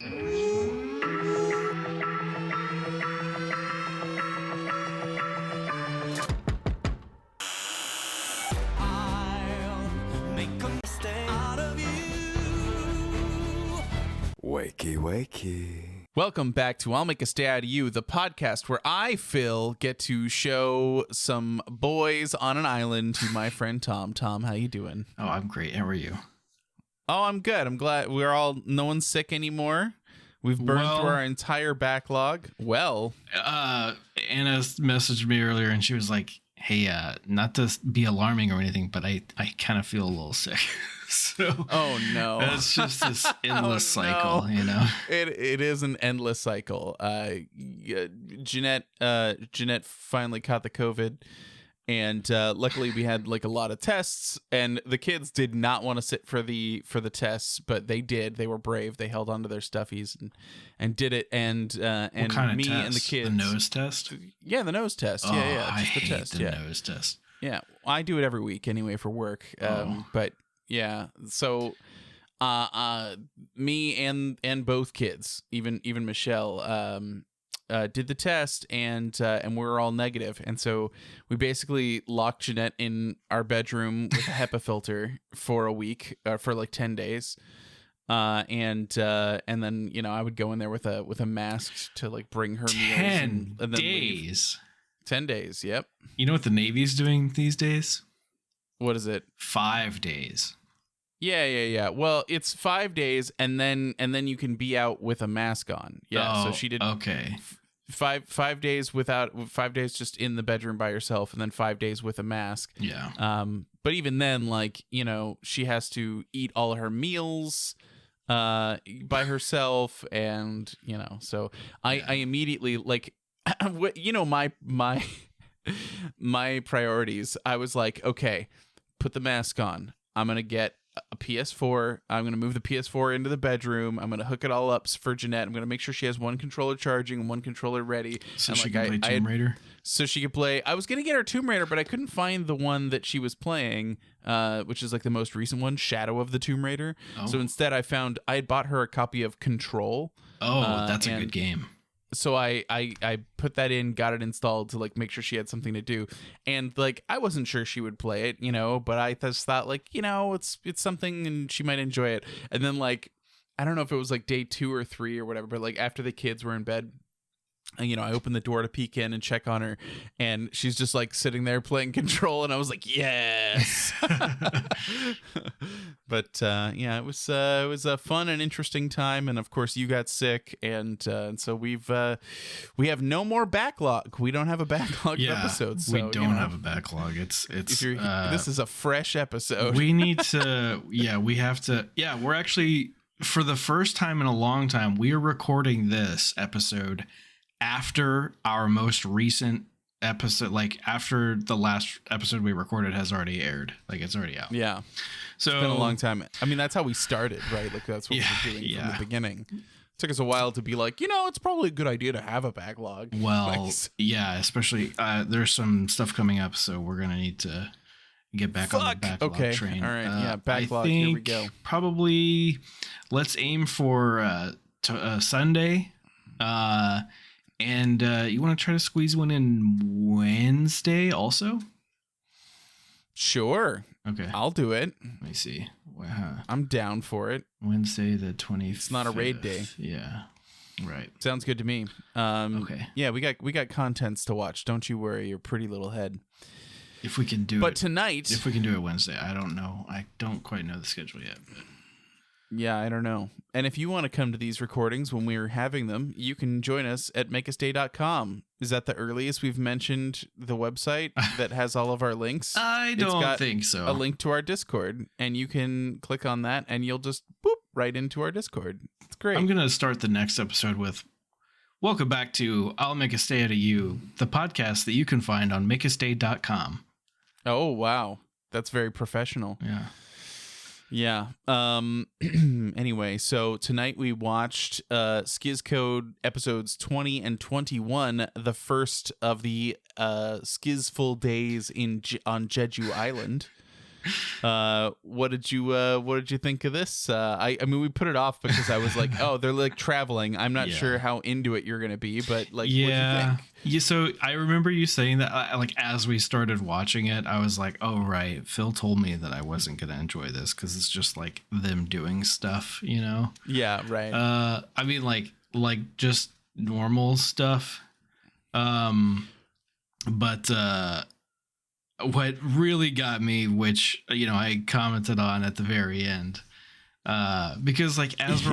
Wakey, wakey. Welcome back to I'll Make a Stay Out of You, the podcast where I, Phil, get to show some boys on an island to my friend Tom. Tom, how you doing? Oh, I'm great. How are you? Oh, I'm good. I'm glad no one's sick anymore. We've burned through our entire backlog. Well, Anna messaged me earlier and she was like, hey, not to be alarming or anything, but I kind of feel a little sick. So oh no, it's just this endless cycle, you know. It is an endless cycle. Jeanette finally caught the COVID, and luckily we had like a lot of tests, and the kids did not want to sit for the tests, but they did. They were brave. They held onto their stuffies and did it. And what kind of me test? and the kids, the nose test. Yeah, the nose test. Oh, Yeah, I just the hate test. the nose test. Yeah, I do it every week anyway for work. But yeah, so me and both kids, even Michelle, did the test, and we were all negative, and so we basically locked Jeanette in our bedroom with a HEPA filter for a week, for like 10 days. And then, you know, I would go in there with a mask to like bring her meals. 10 and then days. 10 days. Yep. You know what the Navy's doing these days? What is it? 5 days. Yeah. Well, it's 5 days, and then you can be out with a mask on. Yeah. So she did. Okay. 5 days 5 days just in the bedroom by herself, and then 5 days with a mask. Yeah. But even then, like, you know, she has to eat all her meals by herself, and you know, so I immediately, like, you know, my priorities. I was like, okay, put the mask on. I'm gonna get a PS4. I'm going to move the PS4 into the bedroom. I'm going to hook it all up for Jeanette. I'm going to make sure she has one controller charging and one controller ready. So and she can play Tomb Raider? So she could play. I was going to get her Tomb Raider, but I couldn't find the one that she was playing, which is like the most recent one, Shadow of the Tomb Raider. Oh. So instead I had bought her a copy of Control. Oh, that's a good game. So I put that in, got it installed to like make sure she had something to do, and like I wasn't sure she would play it, you know, but I just thought, like, you know, it's something and she might enjoy it. And then, like, I don't know if it was like day 2 or 3 or whatever, but like after the kids were in bed, and, you know, I opened the door to peek in and check on her, and she's just like sitting there playing Control, and I was like, yes. But yeah, it was a fun and interesting time, and of course you got sick, and so we have no more backlog. We don't have a backlog of episodes. So, we don't have a backlog. It's this is a fresh episode. We need to. Yeah, we have to. Yeah, we're actually, for the first time in a long time, we are recording this episode after our most recent episode, like after the last episode we recorded has already aired. Like, it's already out. Yeah. So it's been a long time. I mean, that's how we started, right? Like, that's what we were doing from the beginning. It took us a while to be like, you know, it's probably a good idea to have a backlog. Well, yeah, especially there's some stuff coming up, so we're going to need to get back on the backlog train. All right. Yeah, backlog. Here we go. Probably let's aim for Sunday. And you want to try to squeeze one in Wednesday also? Sure. Okay. I'll do it. Let me see. Wow. I'm down for it. Wednesday the 25th. It's not a raid day. Yeah. Right. Sounds good to me. Okay. Yeah, we got contents to watch. Don't you worry, your pretty little head. If we can do But tonight... If we can do it Wednesday. I don't know. I don't quite know the schedule yet, but... Yeah, I don't know. And if you want to come to these recordings when we're having them, you can join us at makeastay.com. Is that the earliest we've mentioned the website that has all of our links? I don't think so. A link to our Discord, and you can click on that, and you'll just boop right into our Discord. It's great. I'm going to start the next episode with, welcome back to I'll Make a Stay Out of You, the podcast that you can find on makeastay.com. Oh, wow. That's very professional. Yeah. Yeah. Anyway, so tonight we watched SKZ Code episodes 20 and 21, the first of the SKZful days on Jeju Island. What did you think of this? I mean, we put it off because I was like, oh, they're like traveling. I'm not sure how into it you're gonna be, but like, what'd you think? Yeah. So I remember you saying that, like, as we started watching it, I was like, oh right, Phil told me that I wasn't gonna enjoy this because it's just like them doing stuff, you know? Yeah, right. I mean, like just normal stuff. But what really got me, which, you know, I commented on at the very end, because like as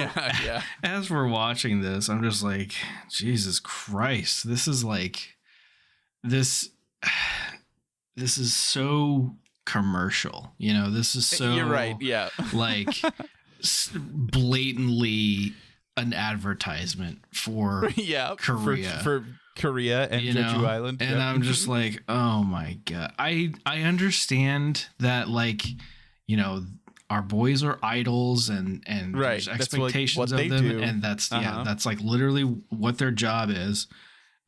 we're watching this, I'm just like, Jesus Christ, this is like this is so commercial, you know, this is so, you're right, yeah, like blatantly an advertisement for Korea. for Korea and Jeju Island, and I'm just like, oh my god, I understand that, like, you know, our boys are idols and right, there's expectations of them, do. And that's that's like literally what their job is,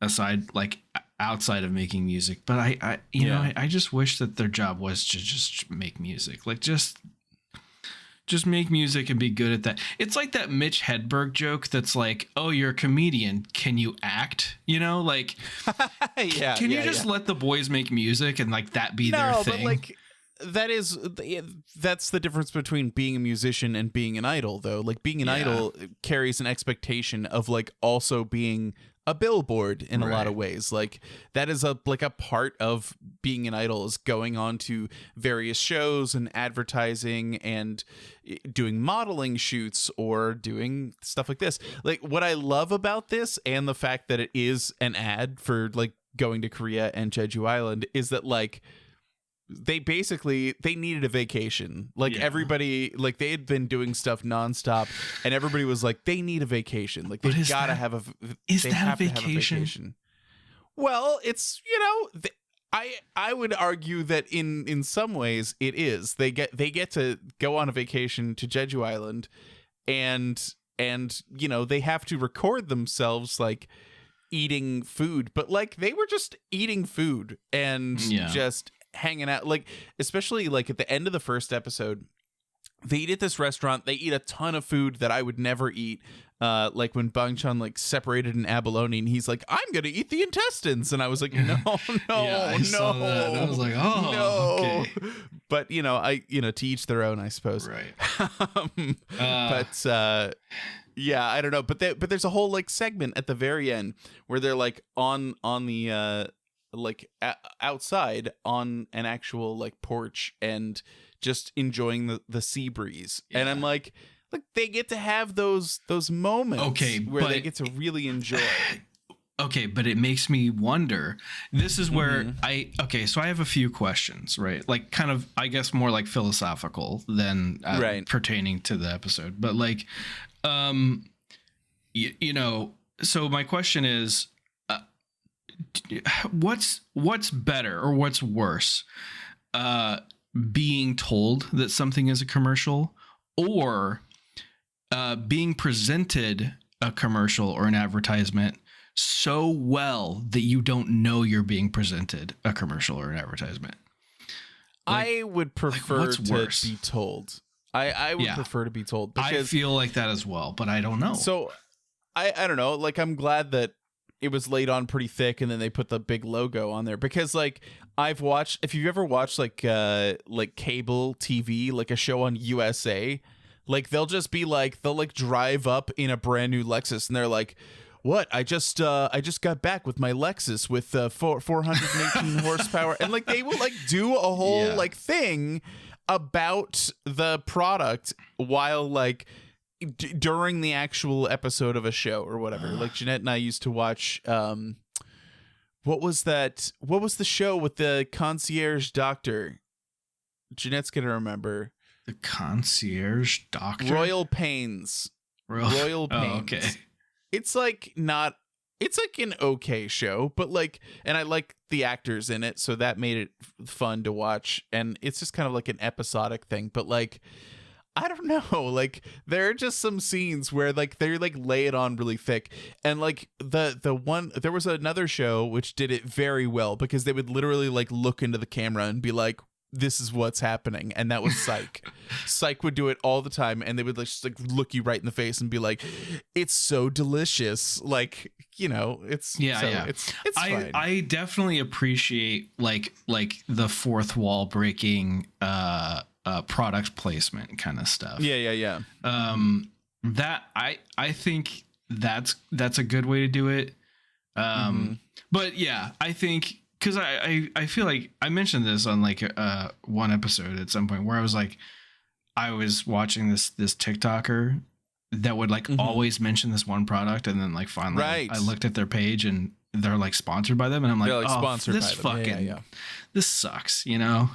aside, like, outside of making music. But I you know, I just wish that their job was to just make music, like just make music and be good at that. It's like that Mitch Hedberg joke that's like, oh, you're a comedian, can you act? You know, like, can you just let the boys make music and like that be their thing? But like, that's the difference between being a musician and being an idol, though. Like, being an idol carries an expectation of like also being a billboard in a lot of ways. Like, that is a part of being an idol, is going on to various shows and advertising and doing modeling shoots or doing stuff like this. Like, what I love about this, and the fact that it is an ad for like going to Korea and Jeju Island, is that like they needed a vacation. Like, everybody, like, they had been doing stuff nonstop, and everybody was like, they need a vacation. Like, they've got to have a vacation. Well, it's, you know, I would argue that in some ways it is. They get to go on a vacation to Jeju Island, and you know, they have to record themselves like eating food, but like they were just eating food and just hanging out, like, especially like at the end of the first episode, they eat at this restaurant, they eat a ton of food that I would never eat, like when Bang Chan like separated an abalone and he's like, I'm gonna eat the intestines, and I was like, no I saw that, and I was like, oh no. Okay. But you know, to each their own, I suppose, right? But I don't know, but there's a whole like segment at the very end where they're like on the like outside on an actual like porch and just enjoying the sea breeze. And I'm like they get to have those moments where they get to really enjoy. Okay, but it makes me wonder. This is where so I have a few questions, right? Like, kind of, I guess, more like philosophical than pertaining to the episode. But like, you know, so my question is, what's better or what's worse, being told that something is a commercial, or being presented a commercial or an advertisement so well that you don't know you're being presented a commercial or an advertisement? Like, I would prefer to be told. I would prefer to be told, because I feel like that as well, but I don't know. So I don't know. Like, I'm glad that it was laid on pretty thick, and then they put the big logo on there, because like I've watched, if you've ever watched like cable TV, like a show on USA, like they'll just be like, they'll like drive up in a brand new Lexus and they're like, what? I just got back with my Lexus with 418 horsepower, and like they will like do a whole like thing about the product while like during the actual episode of a show or whatever. Like, Jeanette and I used to watch what was the show with the concierge doctor? Jeanette's gonna remember. The concierge doctor? Royal Pains. Royal Pains. Oh, okay. It's like an okay show, but like, and I like the actors in it, so that made it fun to watch. And it's just kind of like an episodic thing, but like, I don't know, like there are just some scenes where like they like lay it on really thick, and like there was another show which did it very well, because they would literally like look into the camera and be like, this is what's happening, and that was Psych. Psych would do it all the time, and they would just like look you right in the face and be like, "It's so delicious." Like, you know, it's it's fine. I definitely appreciate like the fourth wall breaking product placement kind of stuff. Yeah. That I think that's a good way to do it. But yeah, I think. Because I feel like I mentioned this on like one episode at some point where I was like, I was watching this TikToker that would like always mention this one product, and then like finally I looked at their page and they're like sponsored by them, and I'm like, oh, sponsored this by them. Fucking this sucks, you know?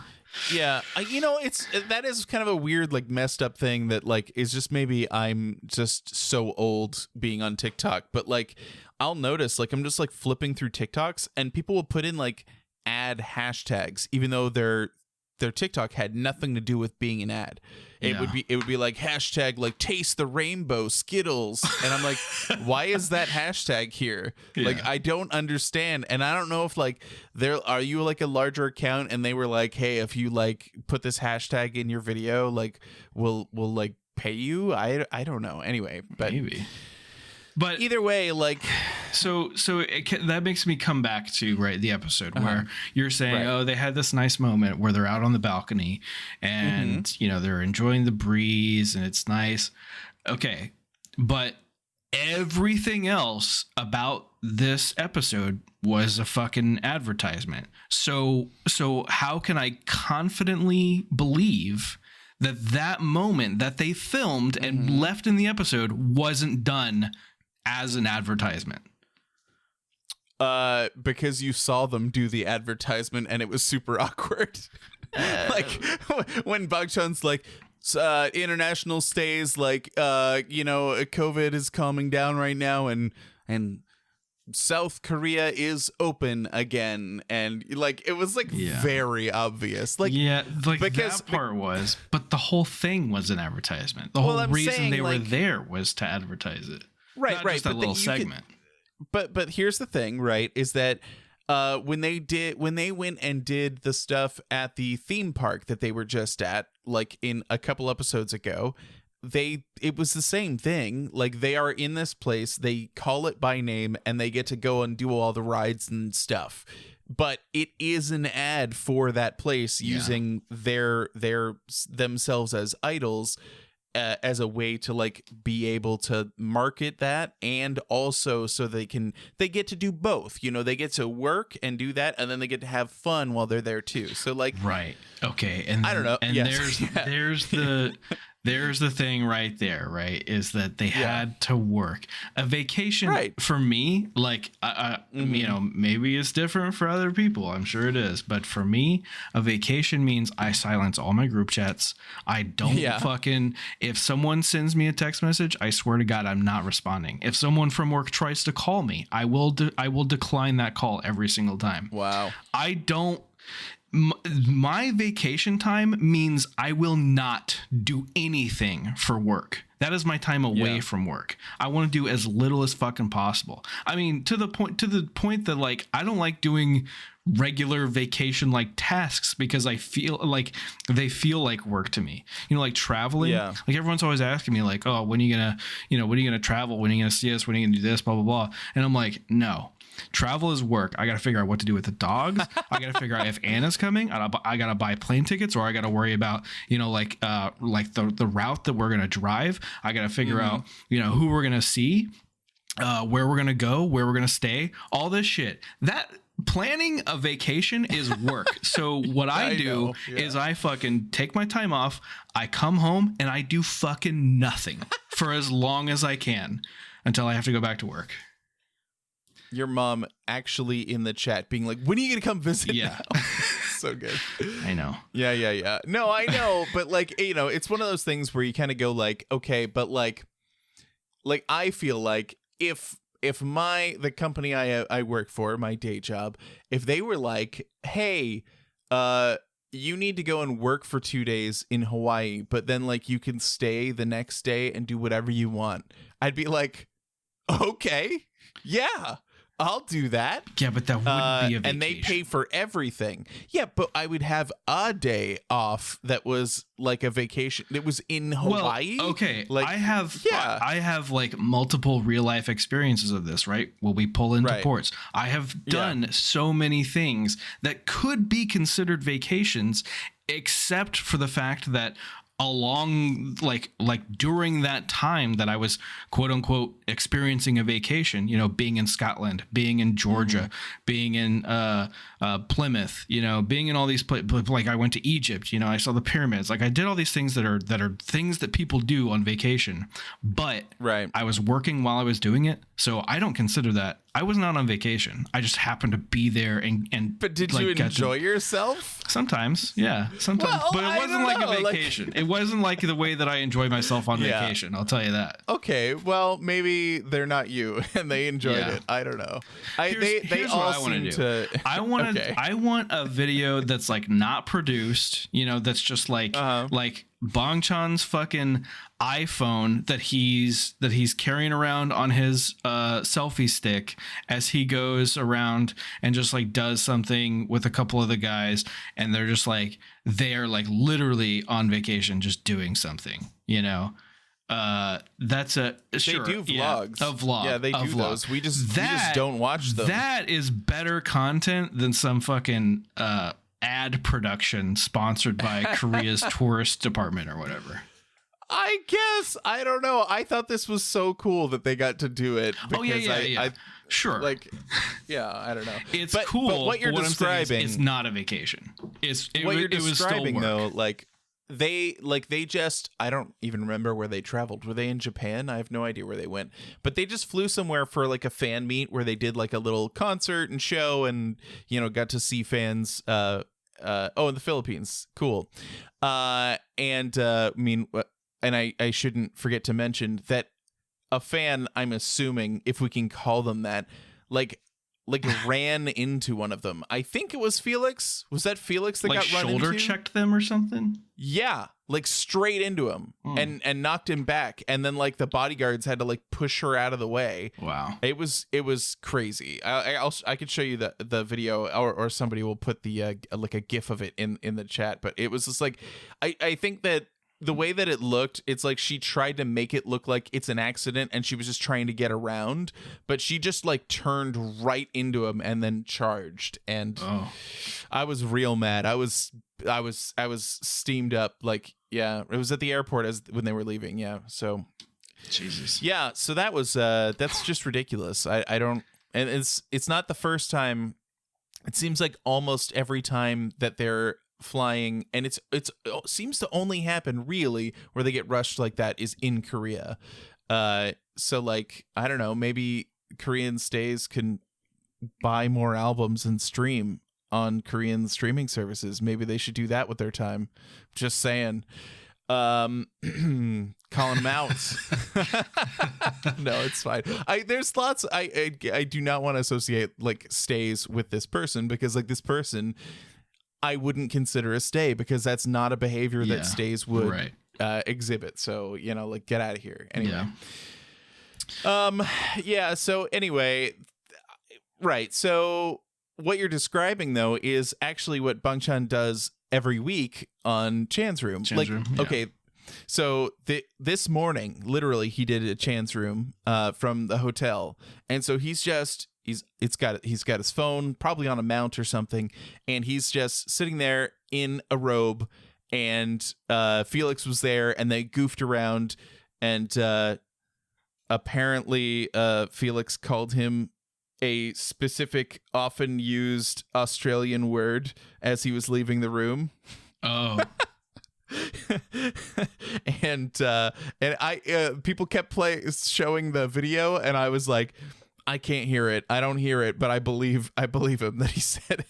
Yeah, you know, that is kind of a weird, like, messed up thing that, like, is just maybe I'm just so old being on TikTok, but like, I'll notice, like, I'm just like flipping through TikToks, and people will put in like ad hashtags, even though their TikTok had nothing to do with being an ad. It would be like hashtag like taste the rainbow Skittles, and I'm like, why is that hashtag here? Like, I don't understand, and I don't know if like are you like a larger account and they were like, hey, if you like put this hashtag in your video, like we'll like pay you. I don't know. Anyway, but maybe. But either way, like, so that makes me come back to the episode where you're saying, oh, they had this nice moment where they're out on the balcony and you know, they're enjoying the breeze and it's nice. Okay, but everything else about this episode was a fucking advertisement. So how can I confidently believe that moment that they filmed and left in the episode wasn't done as an advertisement? Because you saw them do the advertisement and it was super awkward. Like when Bogchan's like, international stays, like, you know, COVID is calming down right now, and South Korea is open again, and like it was like very obvious. Like, like because that part was, but the whole thing was an advertisement. The whole reason they were there was to advertise it. Right. Just a little segment. But here's the thing, right? Is that when they went and did the stuff at the theme park that they were just at, like in a couple episodes ago, it was the same thing. Like, they are in this place, they call it by name, and they get to go and do all the rides and stuff. But it is an ad for that place using their themselves as idols. As a way to like be able to market that, and also so they get to do both, you know, they get to work and do that, and then they get to have fun while they're there too. So like, okay, and I don't know, and there's the thing right there, right, is that they had to work. A vacation for me, like, you know, maybe it's different for other people, I'm sure it is, but for me, a vacation means I silence all my group chats. I don't fucking, if someone sends me a text message, I swear to God, I'm not responding. If someone from work tries to call me, I will decline that call every single time. Wow. I don't. My vacation time means I will not do anything for work. That is my time away from work. I want to do as little as fucking possible. I mean, to the point that like I don't like doing regular vacation like tasks because I feel like they feel like work to me. You know, like traveling. Yeah. Like everyone's always asking me like, oh, when are you gonna travel? When are you gonna see us? When are you gonna do this? Blah blah blah. And I'm like, no. Travel is work. I got to figure out what to do with the dogs. I got to figure out if Anna's coming. I got to buy plane tickets, or I got to worry about, you know, like the route that we're going to drive. I got to figure out, you know, who we're going to see, where we're going to go, where we're going to stay, all this shit. That planning a vacation is work. So what I do is I fucking take my time off. I come home and I do fucking nothing for as long as I can until I have to go back to work. Your mom actually in the chat being like, when are you going to come visit? Yeah. So good. I know. Yeah. No, I know. But like, you know, it's one of those things where you kind of go like, okay, but like I feel like if the company I work for, my day job, if they were like, hey, you need to go and work for 2 days in Hawaii, but then like you can stay the next day and do whatever you want, I'd be like, okay, yeah. I'll do that. Yeah, but that wouldn't be a vacation. And they pay for everything. Yeah, but I would have a day off that was like a vacation. It was in Hawaii. Well, okay, like, I have like multiple real life experiences of this, right? Well, we pull into ports. I have done so many things that could be considered vacations, except for the fact that along like during that time that I was quote unquote experiencing a vacation, you know, being in Scotland, being in Georgia, being in Plymouth, you know, being in all these places, like I went to Egypt, you know, I saw the pyramids, like I did all these things that are things that people do on vacation, but I was working while I was doing it, so I don't consider that. I was not on vacation. I just happened to be there and But did you enjoy yourself? Sometimes, yeah, sometimes. Well, but it wasn't like a vacation. It wasn't like the way that I enjoy myself on vacation. I'll tell you that. Okay, well, maybe they're not you and they enjoyed it. I don't know. Here's all what I want to do. I want a video that's like not produced. You know, that's just like Bong Chan's fucking iPhone that he's carrying around on his selfie stick as he goes around and just like does something with a couple of the guys, and they're just like literally on vacation just doing something, you know. That's a sure, they do vlogs. A vlog. Yeah, they do those. We just don't watch them. That is better content than some fucking ad production sponsored by Korea's tourist department or whatever. I guess. I don't know. I thought this was so cool that they got to do it. I sure. Like, yeah, I don't know. It's cool. But what you're describing is not a vacation. You're describing though, like they just, I don't even remember where they traveled. Were they in Japan? I have no idea where they went. But they just flew somewhere for like a fan meet where they did like a little concert and show and, you know, got to see fans in the Philippines. Cool. And I shouldn't forget to mention that a fan, I'm assuming, if we can call them that, like ran into one of them. I think it was Felix. Was that Felix that got run into? Shoulder checked them or something? Yeah, like straight into him and knocked him back. And then like the bodyguards had to like push her out of the way. Wow. It was crazy. I could show you the video or somebody will put the like a GIF of it in the chat. But it was just like, I think that the way that it looked, it's like she tried to make it look like it's an accident and she was just trying to get around, but she just like turned right into him and then charged. And I was real mad. I was steamed up. Like, yeah, it was at the airport when they were leaving. Yeah. So Jesus. Yeah. So that was, that's just ridiculous. I don't, and it's not the first time. It seems like almost every time that they're flying, and it seems to only happen really where they get rushed like that is in Korea. So like, I don't know, maybe Korean stays can buy more albums and stream on Korean streaming services. Maybe they should do that with their time. Just saying. Calling them out. No, it's fine. There's lots. I do not want to associate like stays with this person, because like this person I wouldn't consider a stay, because that's not a behavior that stays would exhibit. So, you know, like, get out of here. Anyway. Yeah. So anyway, right. So what you're describing though is actually what Bang Chan does every week on Chan's room. Okay. So this morning, literally, he did a Chan's room from the hotel, and so he's got his phone probably on a mount or something, and he's just sitting there in a robe, and Felix was there, and they goofed around, and apparently Felix called him a specific, often used Australian word as he was leaving the room. Oh. and I people kept showing the video, and I was like, I can't hear it. I don't hear it, but I believe him that he said it.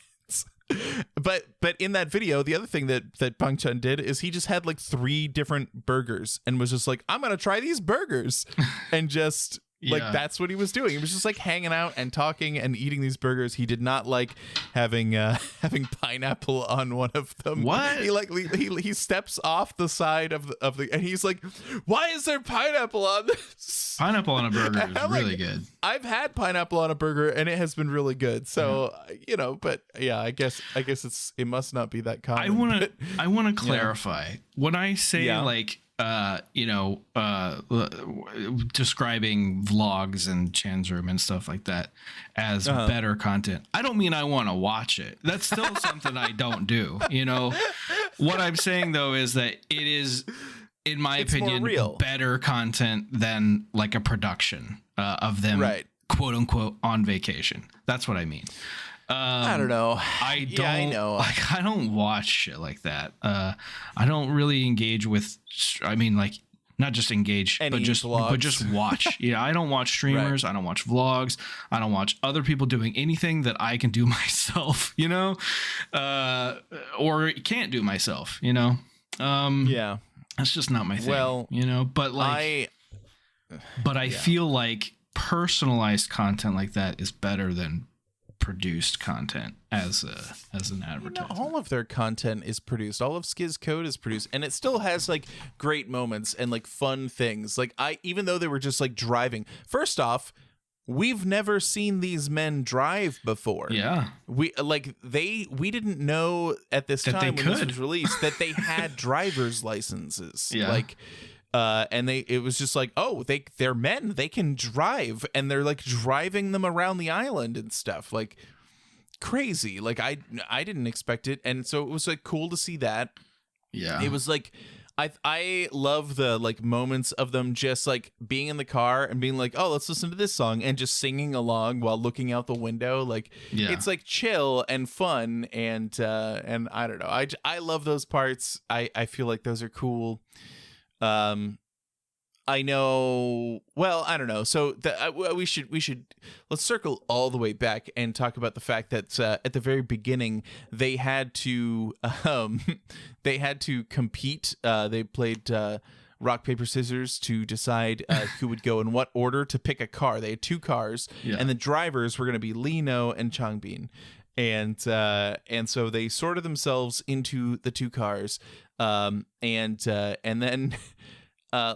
But in that video, the other thing that Bang Chan did is he just had like 3 different burgers and was just like, I'm gonna try these burgers, and just Like Yeah. that's what he was doing. He was just like hanging out and talking and eating these burgers. He did not like having having pineapple on one of them. What? He steps off the side of the and he's like, "Why is there pineapple on this?" Pineapple on a burger is I'm really like, good. I've had pineapple on a burger and it has been really good. So but yeah, I guess it must not be that common. I want to clarify when I say like describing vlogs and Chan's Room and stuff like that as better content. I don't mean I want to watch it. That's still something I don't do. What I'm saying though is that it is, in my opinion, more real. better content than like a production of them, quote unquote, on vacation. That's what I mean. I don't know. I don't. I know. Like, I don't watch shit like that. I don't really engage with. I mean, like, not just engage, but just watch. Yeah, I don't watch streamers. I don't watch vlogs. I don't watch other people doing anything that I can do myself. Or can't do myself. That's just not my thing. Well, but like, I feel like personalized content like that is better than produced content as an advertisement. All of their content is produced. All of SKZ Code is produced, and it still has like great moments and like fun things. Like even though they were just like driving. First off, we've never seen these men drive before. Yeah, we didn't know at this time when this was released that they had driver's licenses. Yeah, like. And it was just like, oh, they're men, they can drive, and they're like driving them around the island and stuff, like crazy. Like I didn't expect it, and so it was like cool to see that. Yeah, it was like I love the like moments of them just like being in the car and being like, oh, let's listen to this song, and just singing along while looking out the window. Like it's like chill and fun, and I don't know, I love those parts. I feel like those are cool. I know. Well, I don't know. So we should let's circle all the way back and talk about the fact that at the very beginning they had to compete. They played rock paper scissors to decide who would go in what order to pick a car. They had two cars, and the drivers were going to be Lino and Changbin. And so they sorted themselves into the two cars, and then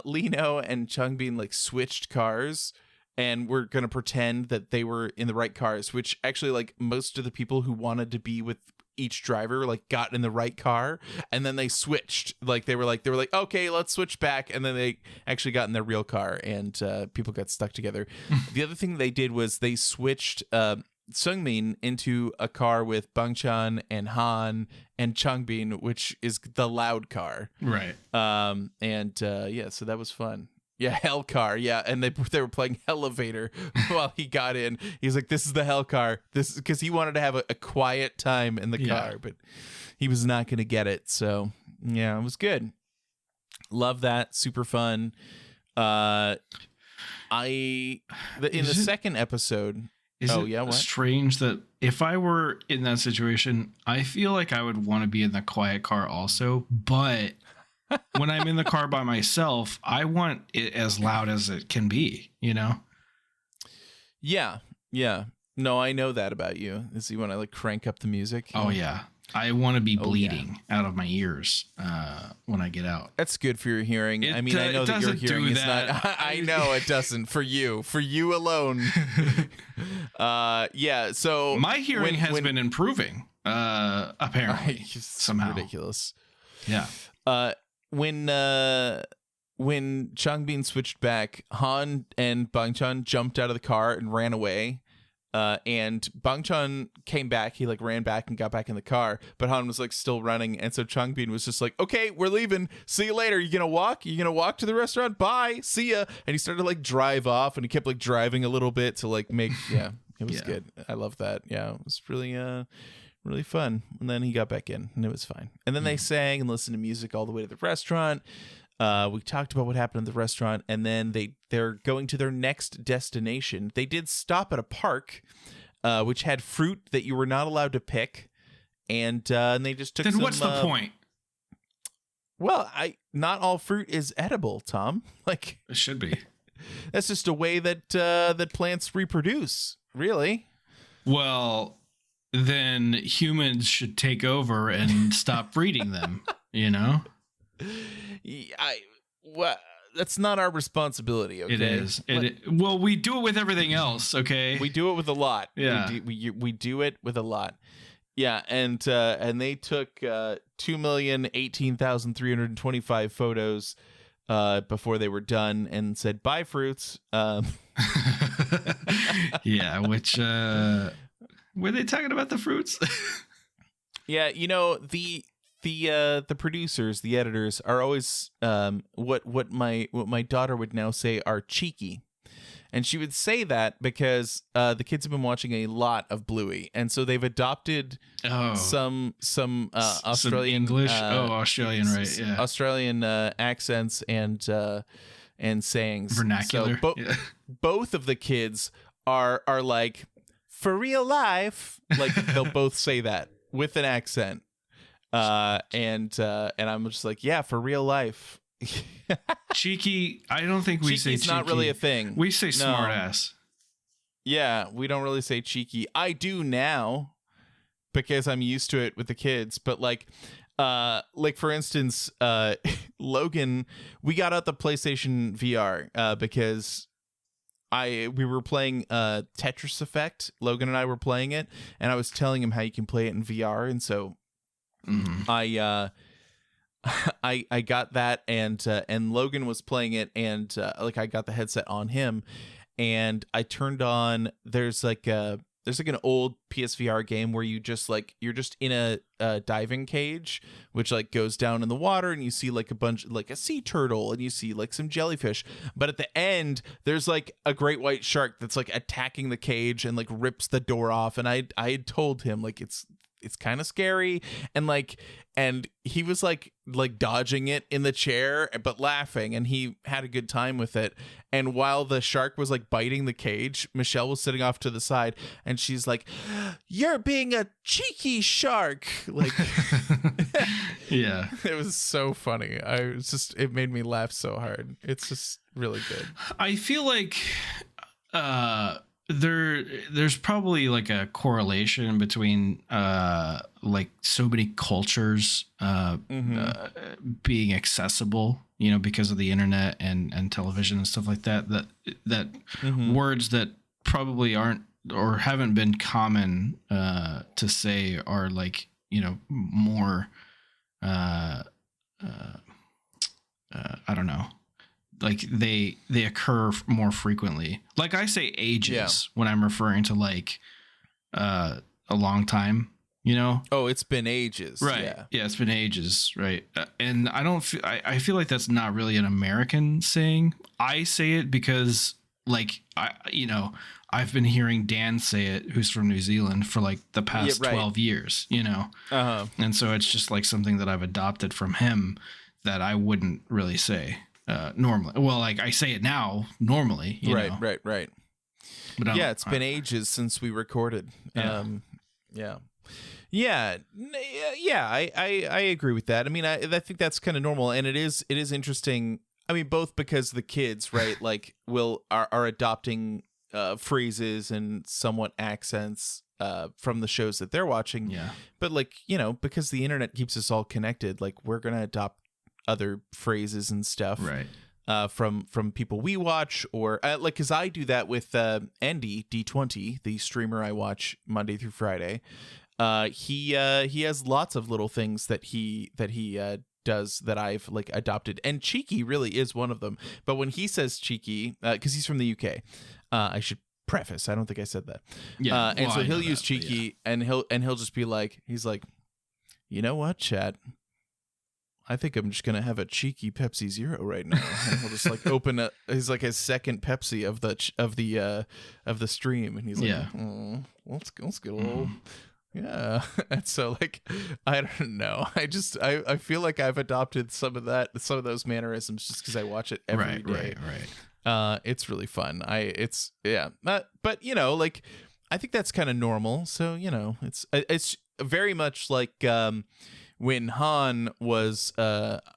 Lino and Changbin like switched cars, and we're gonna pretend that they were in the right cars. Which actually, like most of the people who wanted to be with each driver like got in the right car, and then they switched. Like they were like okay, let's switch back, and then they actually got in their real car, and people got stuck together. The other thing they did was they switched Seungmin into a car with Bangchan and Han and Changbin, which is the loud car, right? So that was fun. Yeah, Hell Car. Yeah, and they were playing Elevator while he got in. He's like, "This is the Hell Car." This is because he wanted to have a quiet time in the car, but he was not going to get it. So yeah, it was good. Love that. Super fun. In the second episode. Is it strange that if I were in that situation, I feel like I would want to be in the quiet car also, but when I'm in the car by myself, I want it as loud as it can be, Yeah. No, I know that about you. Is you want to like crank up the music? Oh yeah. I want to be bleeding out of my ears when I get out. That's good for your hearing. I mean, I know that your hearing is not. I know it doesn't for you alone. So my hearing has been improving. Apparently, somehow ridiculous. Yeah. When Changbin switched back, Han and Bangchan jumped out of the car and ran away. And Bangchan came back. He like ran back and got back in the car, but Han was like still running. And so Changbin was just like, "Okay, we're leaving. See you later. You gonna walk? You gonna walk to the restaurant? Bye. See ya." And he started to like drive off, and he kept like driving a little bit to like make. Yeah, it was good. I love that. Yeah, it was really really fun. And then he got back in, and it was fine. And then they sang and listened to music all the way to the restaurant. We talked about what happened at the restaurant, and then they're going to their next destination. They did stop at a park, which had fruit that you were not allowed to pick, and they just took. Then what's the point? Well, not all fruit is edible, Tom. Like it should be. that's just a way that that plants reproduce, really. Well, then humans should take over and stop breeding them, you know? Well, that's not our responsibility, okay? It is. Well, we do it with everything else, okay? We do it with a lot. Yeah. We do it with a lot. Yeah, and they took 2,018,325 photos before they were done and said, "Bye, fruits." Yeah, which were they talking about the fruits? Yeah, you know, the producers, the editors are always what my daughter would now say are cheeky. And she would say that because the kids have been watching a lot of Bluey, and so they've adopted some Australian English. Australian, right? Yeah, Australian accents and sayings, vernacular. So both of the kids are like, for real life, like they'll both say that with an accent, and I'm just like, yeah, for real life. Cheeky, I don't think we say cheeky. It's not really a thing. We say smart ass. Yeah, we don't really say cheeky. I do now because I'm used to it with the kids. But like for instance, Logan, we got out the PlayStation VR because we were playing Tetris Effect. Logan and I were playing it, and I was telling him how you can play it in VR, and so I got that, and Logan was playing it, and like I got the headset on him, and I turned on. There's like an old PSVR game where you're just in a diving cage, which like goes down in the water, and you see like a bunch, like a sea turtle, and you see like some jellyfish, but at the end there's like a great white shark that's like attacking the cage and like rips the door off, and I had told him like it's kind of scary, and he was like dodging it in the chair but laughing, and he had a good time with it. And while the shark was like biting the cage, Michelle was sitting off to the side, and she's like, "You're being a cheeky shark." Like, yeah, it was so funny. It made me laugh so hard. It's just really good. I feel like there's probably like a correlation between like so many cultures being accessible, you know, because of the internet and television and stuff like that words that probably aren't or haven't been common to say are like, you know, more I don't know, like they occur more frequently. Like I say ages when I'm referring to like a long time, you know? Oh, it's been ages. Right. Yeah, it's been ages. Right. And I feel like that's not really an American saying. I say it because like, I've been hearing Dan say it, who's from New Zealand, for like the past 12 years, you know? And so it's just like something that I've adopted from him that I wouldn't really say normally. Well, like I say it now normally, you know? Right. But yeah, it's been ages since we recorded. Yeah. I agree with that. I mean, I think that's kind of normal, and it is interesting. I mean, both because the kids, right, like are adopting phrases and somewhat accents from the shows that they're watching. Yeah. But like, you know, because the internet keeps us all connected, like we're gonna adopt other phrases and stuff, right? From people we watch, or like, because I do that with Andy D20, the streamer I watch Monday through Friday. He has lots of little things that he does that I've like adopted, and cheeky really is one of them. But when he says cheeky, because he's from the UK, I should preface, I don't think I said that. Yeah, and so he'll use cheeky, and he'll just be like, he's like, you know what, chat? I think I'm just gonna have a cheeky Pepsi Zero right now. And he'll just like open he's like his second Pepsi of the stream, and he's like, let's get a little. Yeah. And so like, I don't know. I feel like I've adopted some of those mannerisms just because I watch it every day. Right. It's really fun. But you know, like, I think that's kind of normal. So, you know, it's very much like, when Han was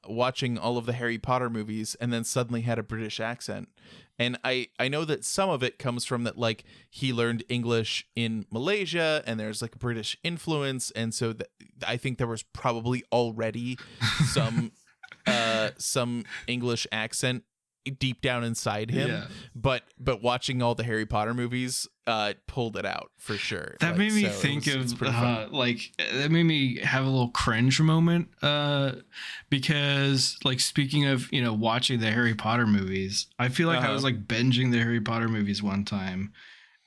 watching all of the Harry Potter movies and then suddenly had a British accent. And I know that some of it comes from that, like, he learned English in Malaysia and there's like a British influence. And so I think there was probably already some English accent deep down inside him. Yeah. But watching all the Harry Potter movies pulled it out for sure. That made me think of that made me have a little cringe moment because, like, speaking of, you know, watching the Harry Potter movies, I feel like I was like binging the Harry Potter movies one time,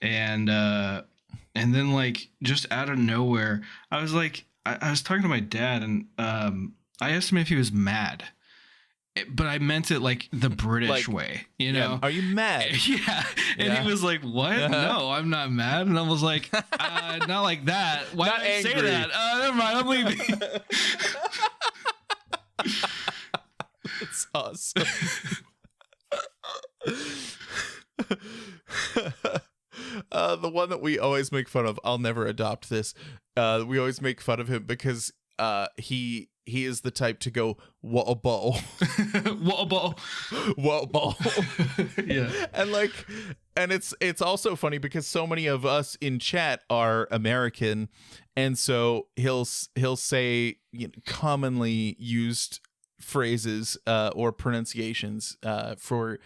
and then, like, just out of nowhere I was like, I was talking to my dad, and I asked him if he was mad. But I meant it like the British way, you know? Yeah. Are you mad? Yeah. And he was like, what? No, I'm not mad. And I was like, not like that. Why not did I say that? Never mind, I'm leaving. That's awesome. The one that we always make fun of, I'll never adopt this. We always make fun of him because he is the type to go, what a ball. What a ball. What a ball. Yeah. And it's also funny because so many of us in chat are American, and so he'll say, you know, commonly used phrases or pronunciations for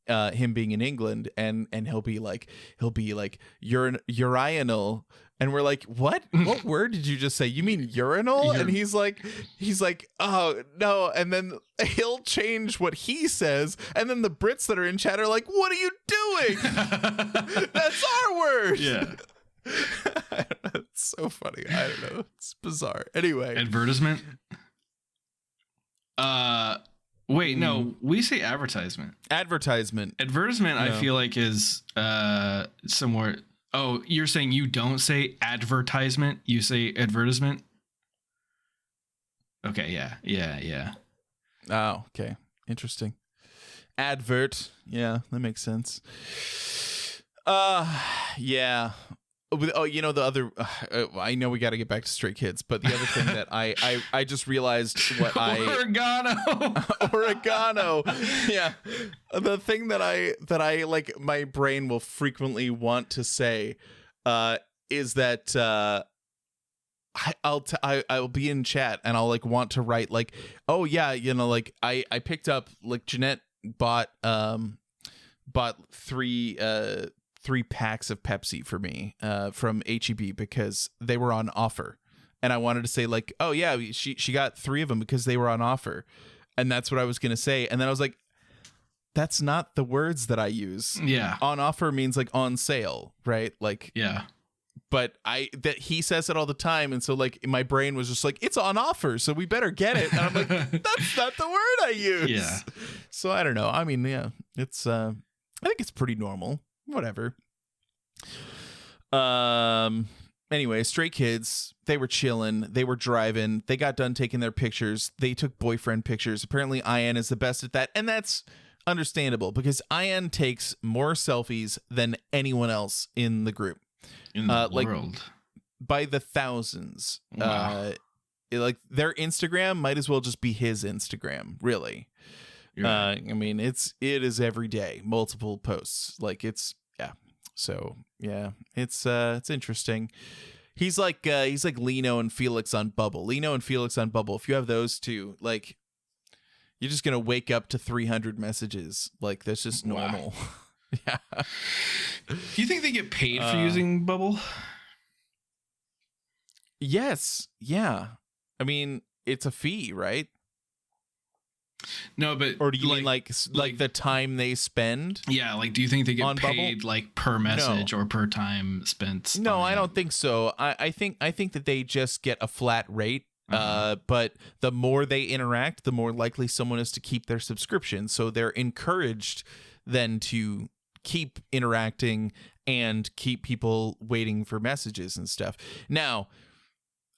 him being in England, and he'll be like urinal. And we're like, what word did you just say? You mean urinal? And he's like, oh no. And then he'll change what he says. And then the Brits that are in chat are like, what are you doing? That's our word. Yeah. It's so funny. I don't know. It's bizarre. Anyway. Advertisement? Wait, no, we say advertisement. Advertisement. Advertisement, no. I feel like is somewhere. Oh, you're saying you don't say advertisement, you say advertisement? Okay, yeah. Oh, okay. Interesting. Advert. Yeah, that makes sense. Yeah. Oh, you know, the other, I know we got to get back to Stray Kids, but the other thing that I just realized what oregano. Yeah. The thing that I like, my brain will frequently want to say, is that, I'll be in chat and I'll like want to write like, oh yeah, you know, like I picked up, like, Jeanette bought three packs of Pepsi for me from HEB because they were on offer, and I wanted to say like, oh yeah, she got 3 of them because they were on offer, and that's what I was gonna say, and then I was like, that's not the words that I use. Yeah, on offer means like on sale, right? Like, yeah, but that he says it all the time, and so like my brain was just like, it's on offer, so we better get it, and I'm like, that's not the word I use. Yeah, so I don't know. I mean, yeah, it's I think it's pretty normal. Whatever. Anyway, Stray Kids, they were chilling, they were driving, they got done taking their pictures, they took boyfriend pictures. Apparently Ian is the best at that, and that's understandable because Ian takes more selfies than anyone else in the group. In the like, world. By the thousands. Wow. Like, their Instagram might as well just be his Instagram, really. Right. I mean, it is every day, multiple posts. Like, it's, yeah. So yeah, it's interesting. He's like Lino and Felix on Bubble. Lino and Felix on Bubble. If you have those two, like, you're just gonna wake up to 300 messages. Like, that's just normal. Wow. Yeah. Do you think they get paid for using Bubble? Yes. Yeah. I mean, it's a fee, right? No, but or do you mean like the time they spend? Yeah, like, do you think they get paid Bubble? Like per message or per time spent? No, I don't think so. I think that they just get a flat rate. But the more they interact, the more likely someone is to keep their subscription. So they're encouraged then to keep interacting and keep people waiting for messages and stuff. Now,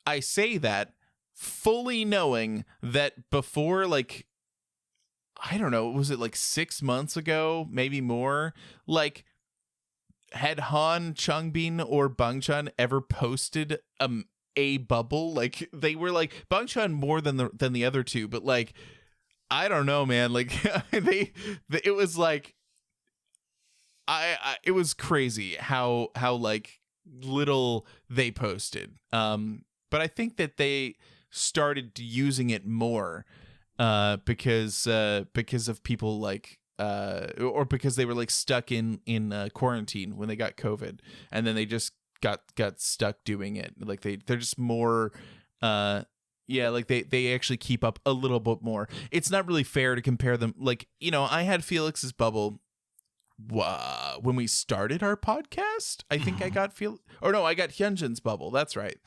I say that fully knowing that before, like, I don't know, was it like 6 months ago, maybe more? Like, had Han Changbin or Bangchan ever posted a bubble. Like they were like Bangchan more than the other two, but like I don't know, man. Like it was like it was crazy how like little they posted. But I think that they started using it more because of people like or because they were like stuck in quarantine when they got COVID, and then they just got stuck doing it. Like they're just more like they actually keep up a little bit more. It's not really fair to compare them. Like, you know, I had Felix's bubble when we started our podcast. I think I got I got Hyunjin's bubble. That's right.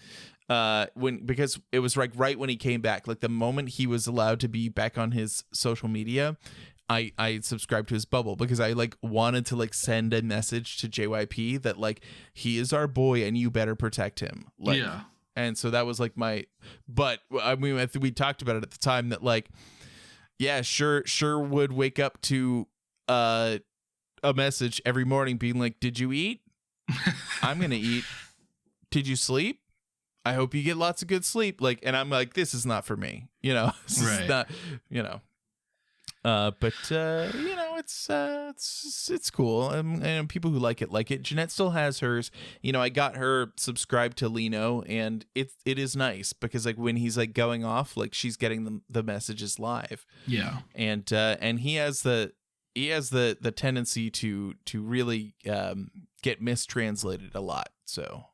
Because it was like right when he came back, like the moment he was allowed to be back on his social media, I subscribed to his bubble because I like wanted to like send a message to JYP that like he is our boy and you better protect him. Like, yeah. And so that was like but I mean, I think we talked about it at the time that like, yeah, sure would wake up to a message every morning being like, did you eat? I'm gonna eat. Did you sleep? I hope you get lots of good sleep. Like, and I'm like, this is not for me, you know. This is not, you know. But you know, it's cool, and people who like it. Jeanette still has hers. You know, I got her subscribed to Lino, and it is nice because like when he's like going off, like she's getting the messages live. Yeah, and he has the tendency to really get mistranslated a lot. So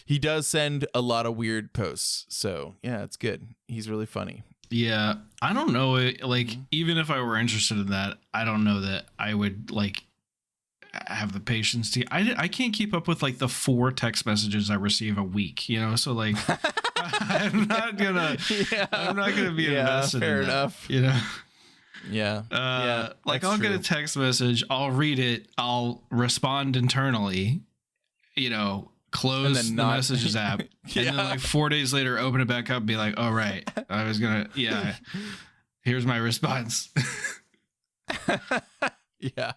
he does send a lot of weird posts. So yeah, it's good. He's really funny. Yeah, I don't know. Like, even if I were interested in that, I don't know that I would like have the patience to. I can't keep up with like the 4 text messages I receive a week. You know, so like I'm not gonna be invested. Fair in that, enough. You know. Yeah. Like I'll get a text message, I'll read it, I'll respond internally. You know. Close the messages app, and then like 4 days later, open it back up, and be like, "Oh right, I was gonna, yeah. Here's my response." yeah.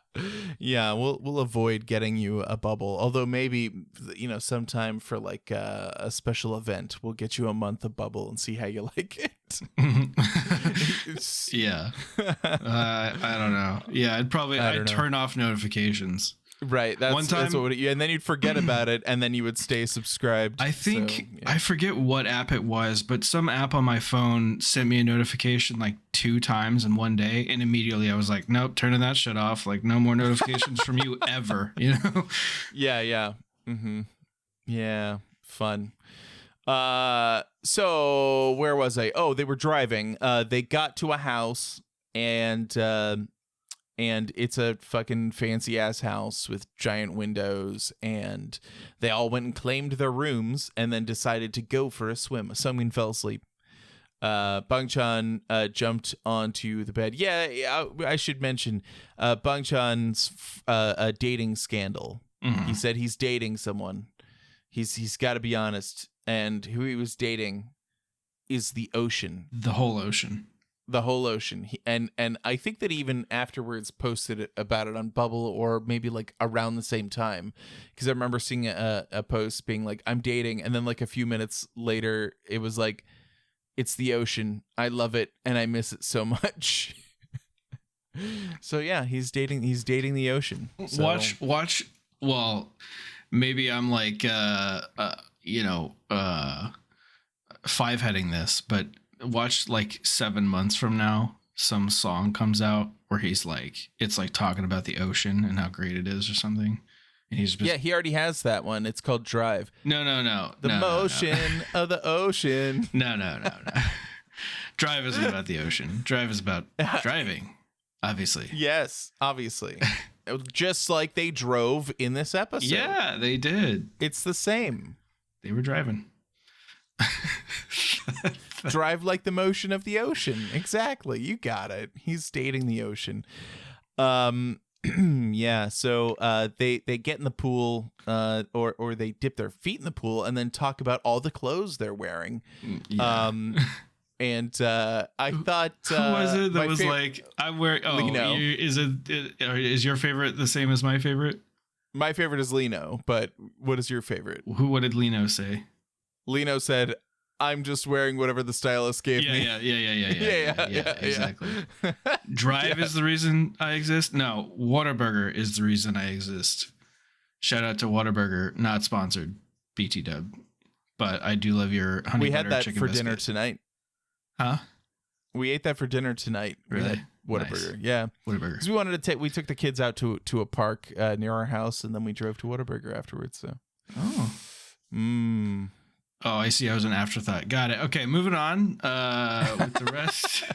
We'll avoid getting you a bubble. Although maybe, you know, sometime for like a special event, we'll get you a month of bubble and see how you like it. Yeah. I don't know. Yeah, I'd turn off notifications. Right. That's what and then you'd forget about it, and then you would stay subscribed. I think I forget what app it was, but some app on my phone sent me a notification like 2 times in one day, and immediately I was like, nope, turning that shit off. Like, no more notifications from you ever, you know? Yeah. Mm-hmm. Yeah. Fun. So where was I? Oh, they were driving. They got to a house, and it's a fucking fancy ass house with giant windows, and they all went and claimed their rooms and then decided to go for a swim. Sungmin fell asleep. Bangchan jumped onto the bed. Yeah, I should mention Bangchan's dating scandal. Mm-hmm. He said he's dating someone. He's got to be honest, and who he was dating is the ocean. The whole ocean. The whole ocean. And I think that even afterwards posted about it on Bubble, or maybe like around the same time, because I remember seeing a post being like, I'm dating, and then like a few minutes later it was like, it's the ocean, I love it and I miss it so much. So yeah, he's dating the ocean. So. Watch well, maybe I'm like 5-heading this, but watch like 7 months from now, some song comes out where he's like, it's like talking about the ocean and how great it is or something. And he's just, he already has that one. It's called Drive. No. The motion of the ocean. No. Drive isn't about the ocean. Drive is about driving, obviously. Yes, obviously. Just like they drove in this episode. Yeah, they did. It's the same. They were driving. Drive like the motion of the ocean. Exactly. You got it. He's dating the ocean. Yeah. So they get in the pool, or they dip their feet in the pool and then talk about all the clothes they're wearing. Yeah. And I thought, who was it that was like, I'm wearing? Oh, Lino. Is your favorite the same as my favorite? My favorite is Lino, but what is your favorite? What did Lino say? Lino said, I'm just wearing whatever the stylist gave me. Yeah, exactly. Drive is the reason I exist. No, Whataburger is the reason I exist. Shout out to Whataburger, not sponsored, BT Dub. But I do love your honey butter chicken biscuit. We had that for dinner tonight. Huh? We ate that for dinner tonight. Really? Whataburger. Nice. Yeah. Whataburger. Because we took the kids out to a park near our house, and then we drove to Whataburger afterwards. So. Oh. Oh, I see. I was an afterthought. Got it. Okay, moving on with the rest.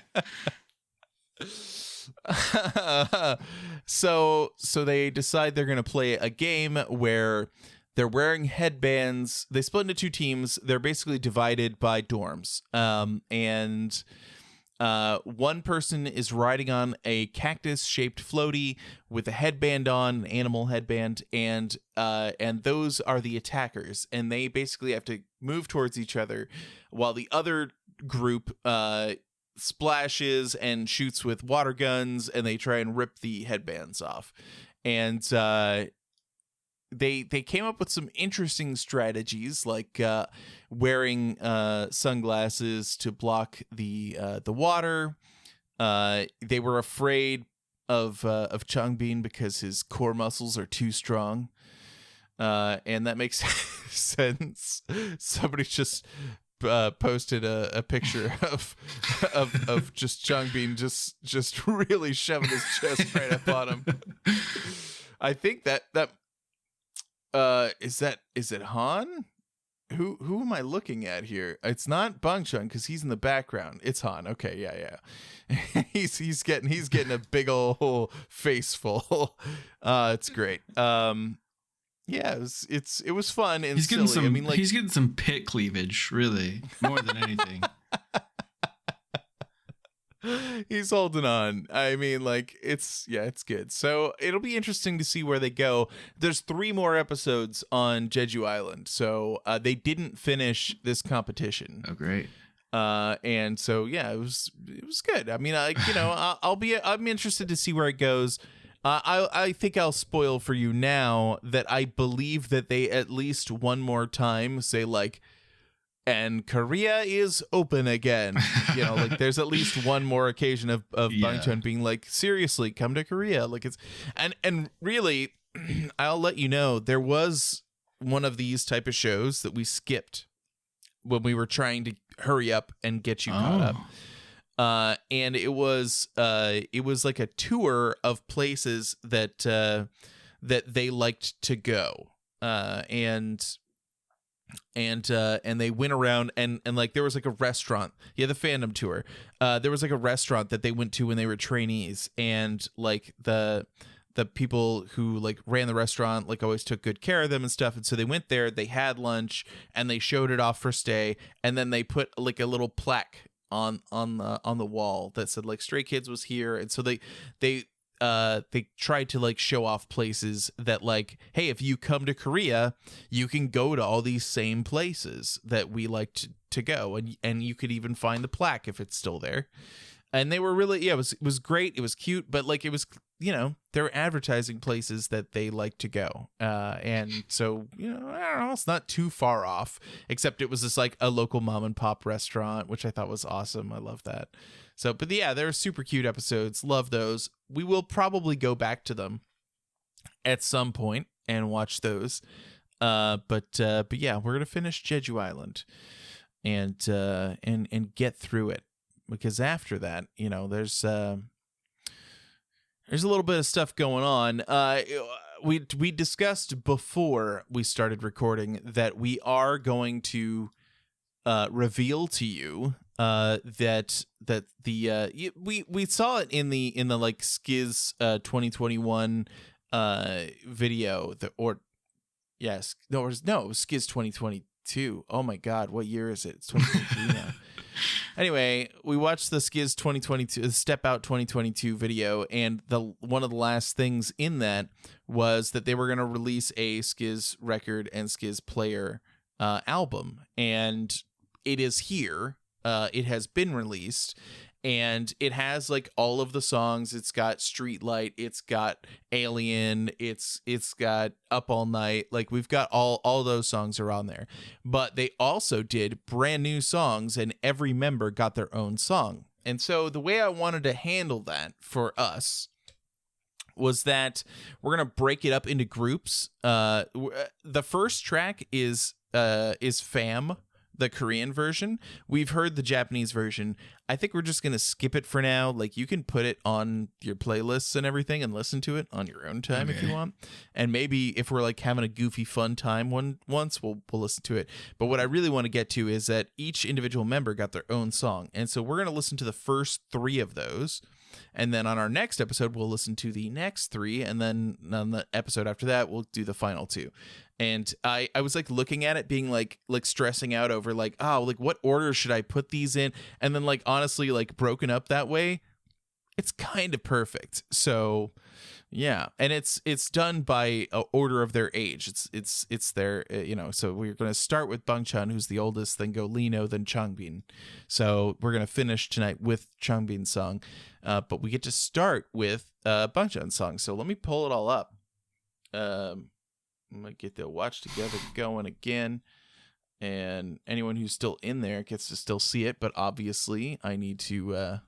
So they decide they're going to play a game where they're wearing headbands. They split into two teams. They're basically divided by dorms. And one person is riding on a cactus-shaped floaty with a headband on, an animal headband, and those are the attackers. And they basically have to move towards each other while the other group splashes and shoots with water guns, and they try and rip the headbands off. And they came up with some interesting strategies, like wearing sunglasses to block the water. They were afraid of Changbin because his core muscles are too strong, and that makes sense. Somebody just posted a picture of just Changbin just really shoving his chest right up on him. I think that is it Han? Who am I looking at here? It's not Bangchun because he's in the background. It's Han. Okay, yeah. he's getting a big ol' face full. It's great. Yeah, it was fun and he's getting silly. He's getting some pit cleavage, really, more than anything. He's holding on. I mean, it's good. So it'll be interesting to see where they go. There's 3 more episodes on Jeju Island, so they didn't finish this competition. Oh, great. And so it was good. I mean, I'm interested to see where it goes. I think I'll spoil for you now that I believe that they at least one more time say and Korea is open again. There's at least one more occasion of Bangchun being seriously, come to Korea. And really, I'll let you know, there was one of these type of shows that we skipped when we were trying to hurry up and get you caught up. And it was like a tour of places that they liked to go. And they went around and there was a restaurant. Yeah, the fandom tour. There was a restaurant that they went to when they were trainees, and the people who ran the restaurant always took good care of them and stuff. And so they went there, they had lunch, and they showed it off for stay, and then they put a little plaque on the wall that said Stray Kids was here. And so they tried to show off places that hey, if you come to Korea, you can go to all these same places that we like to go, and you could even find the plaque if it's still there. And they were really, it was great. It was cute, but it was, they were advertising places that they like to go. And so, I don't know, it's not too far off, except it was just a local mom and pop restaurant, which I thought was awesome. I love that. So, but yeah, they're super cute episodes. Love those. We will probably go back to them at some point and watch those. But yeah, we're gonna finish Jeju Island and get through it, because after that, there's a little bit of stuff going on. We discussed before we started recording that we are going to reveal to you that the we saw it in the SKZ 2021 video, it was SKZ 2022. Oh my god, what year is it? It's 2023 now. Anyway, we watched the SKZ 2022, the Step Out 2022 video, and one of the last things in that was that they were going to release a SKZ record and SKZ player album, and it is here. It has been released, and it has like all of the songs. It's got Streetlight, it's got Alien, it's got Up All Night. Like we've got all those songs are on there. But they also did brand new songs, and every member got their own song. And so the way I wanted to handle that for us was that we're gonna break it up into groups. The first track is Fam, the Korean version. We've heard the Japanese version. I think we're just gonna skip it for now. Like you can put it on your playlists and everything and listen to it on your own time if you want. And maybe if we're like having a goofy fun time once, we'll listen to it. But what I really want to get to is that each individual member got their own song, and so we're gonna listen to the first 3 of those. And then on our next episode, we'll listen to the next 3. And then on the episode after that, we'll do the final 2. And I was like looking at it being like stressing out over like, oh, like what order should I put these in? And then like honestly, like broken up that way, it's kind of perfect. So yeah. And it's done by order of their age. It's their, so we're going to start with Bangchan, who's the oldest, then go Lino, then Changbin. So we're going to finish tonight with Changbin's song. But we get to start with Bangchan's song. So let me pull it all up. I'm going to get the watch together going again. And anyone who's still in there gets to still see it. But obviously, I need to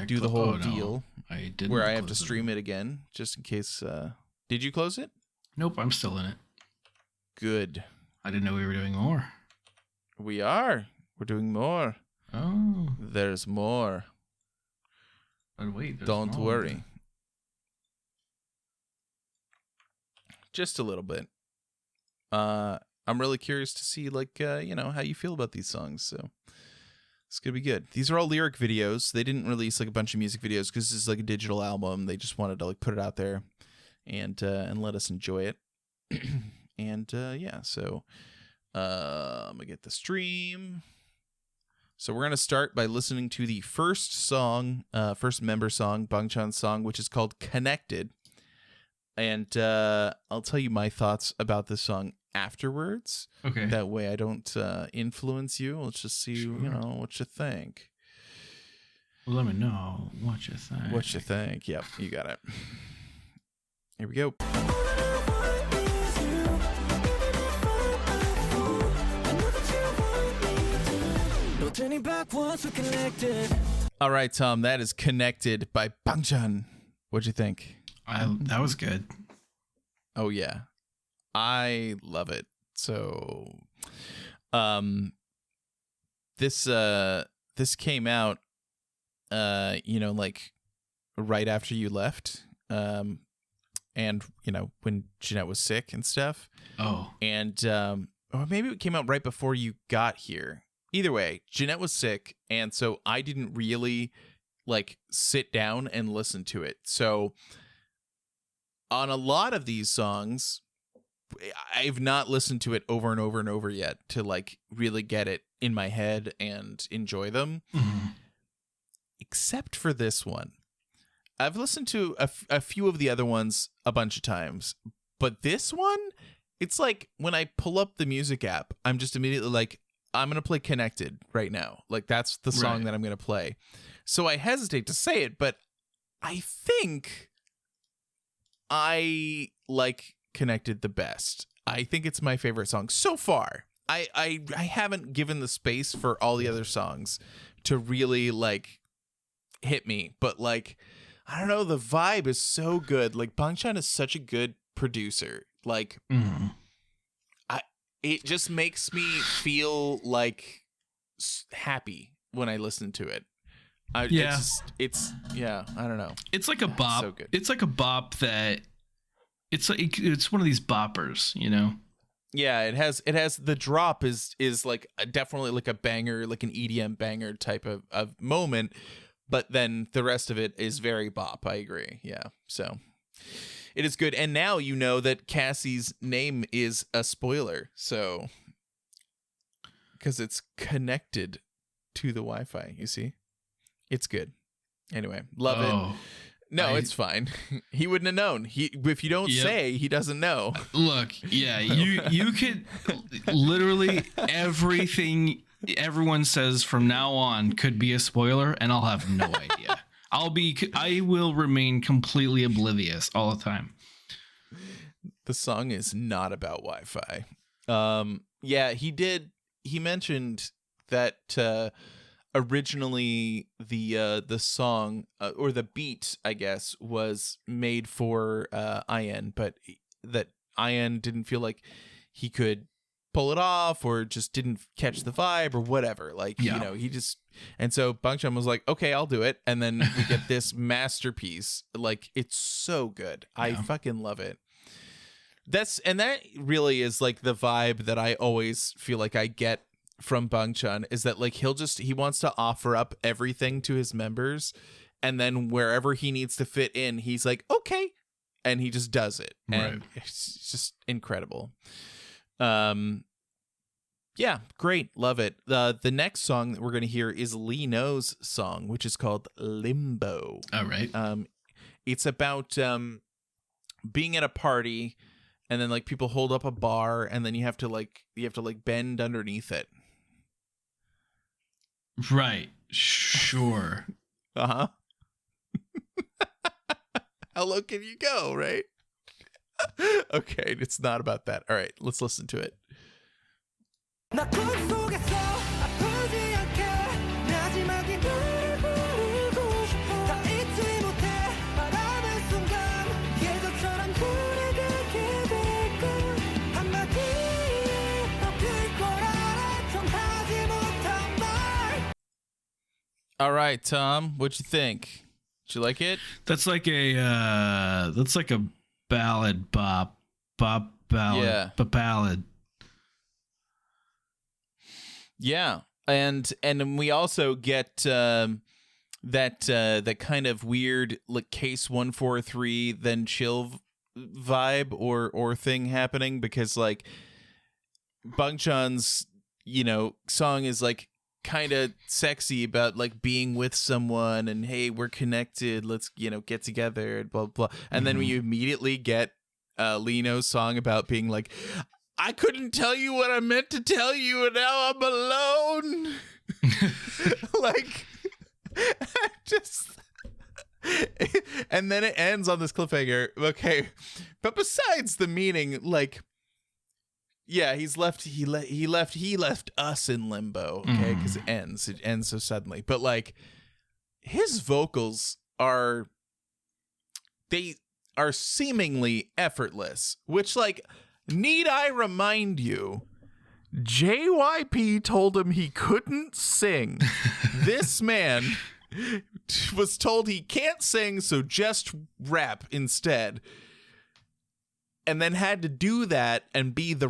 do the whole deal. I didn't. Where I have to stream it again, just in case. Did you close it? Nope, I'm still in it. Good. I didn't know we were doing more. We are. We're doing more. Oh. There's more. But wait, don't worry. Just a little bit. I'm really curious to see, like, how you feel about these songs. So it's gonna be good. These are all lyric videos. They didn't release like a bunch of music videos because this is like a digital album. They just wanted to like put it out there and let us enjoy it. And yeah, so I'm gonna get the stream. So we're gonna start by listening to the first song, first member song, Bangchan's song, which is called "Connected." And I'll tell you my thoughts about this song afterwards. Okay. That way I don't influence you. Let's just see, what you think. Well, let me know what you think. What you think. Yep, you got it. Here we go. All right, Tom, that is Connected by Bangchan. What'd you think? That was good. Oh, yeah. I love it. So, this came out, like right after you left, and when Jeanette was sick and stuff. Oh, and or maybe it came out right before you got here. Either way, Jeanette was sick, and so I didn't really like sit down and listen to it. So, on a lot of these songs, I've not listened to it over and over and over yet to like really get it in my head and enjoy them. Mm-hmm. Except for this one. I've listened to a few of the other ones a bunch of times, but this one, it's like when I pull up the music app, I'm just immediately like, I'm going to play Connected right now. Like that's the song that I'm going to play. So I hesitate to say it, but I think I like Connected the best. I think it's my favorite song so far. I haven't given the space for all the other songs to really like hit me, but like I don't know, the vibe is so good. Like Bangchan is such a good producer. Like it just makes me feel like happy when I listen to it. I don't know. It's like a bop. So good. It's like a bop that it's one of these boppers, Yeah, it has the drop is like definitely like a banger, like an EDM banger type of moment, but then the rest of it is very bop. I agree. Yeah. So it is good. And now you know that Cassie's name is a spoiler. So because it's connected to the Wi-Fi, you see? It's good. Anyway, love it. No, it's fine. He wouldn't have known. If you don't say, he doesn't know. Look, yeah, you could literally everything everyone says from now on could be a spoiler, and I'll have no idea. I will remain completely oblivious all the time. The song is not about Wi-Fi. Yeah, he mentioned that originally the song or the beat, I guess, was made for IN, but that IN didn't feel like he could pull it off or just didn't catch the vibe or whatever. Like, you know, and so Bangchan was like, okay, I'll do it. And then we get this masterpiece. Like, it's so good. I fucking love it. That really is like the vibe that I always feel like I get from Bangchan, is that like he wants to offer up everything to his members, and then wherever he needs to fit in, he's like, okay, and he just does it. And it's just incredible. Yeah, great, love it. The next song that we're going to hear is Lee No's song, which is called Limbo. All right. It's about being at a party, and then like people hold up a bar, and then you have to bend underneath it. Right. Sure. Uh-huh. How low can you go, right? Okay, it's not about that. All right, let's listen to it. All right, Tom, what'd you think? Did you like it? That's like a ballad ballad. Yeah. Ballad. Yeah. And we also get that kind of weird like Case 143 then chill vibe or thing happening, because like Bangchan's, song is like kind of sexy about like being with someone and, hey, we're connected, let's get together and blah blah. And then we immediately get Lee No's song about being like, I couldn't tell you what I meant to tell you, and now I'm alone. Like, just, and then it ends on this cliffhanger. Okay, but besides the meaning, like, yeah, he left us in limbo. Okay, because it ends so suddenly. But like, his vocals are seemingly effortless, which, like, need I remind you, JYP told him he couldn't sing. This man was told he can't sing, so just rap instead. And then had to do that and be the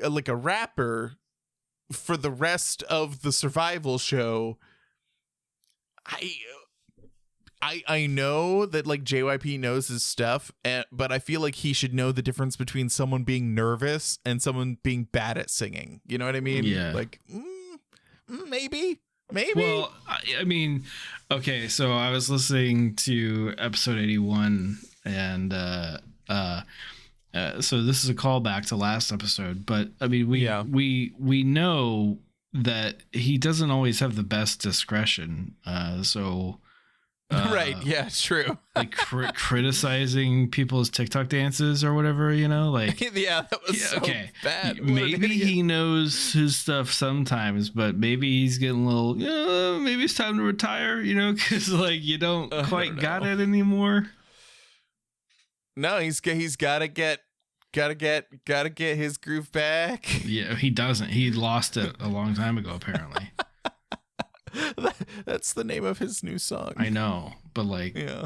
a rapper for the rest of the survival show. I know that like JYP knows his stuff, but I feel like he should know the difference between someone being nervous and someone being bad at singing. You know what I mean? Yeah. Like, maybe. Well, I mean, okay, so I was listening to episode 81, and so this is a callback to last episode, but I mean, we know that he doesn't always have the best discretion. Right. Yeah, it's true. Like criticizing people's TikTok dances or whatever, like, yeah, that was so bad. Maybe he knows his stuff sometimes, but maybe he's getting a little, maybe it's time to retire, because like you don't quite got it anymore. No, he's got to get his groove back. Yeah, he doesn't. He lost it a long time ago, apparently. That's the name of his new song. I know, but like, yeah,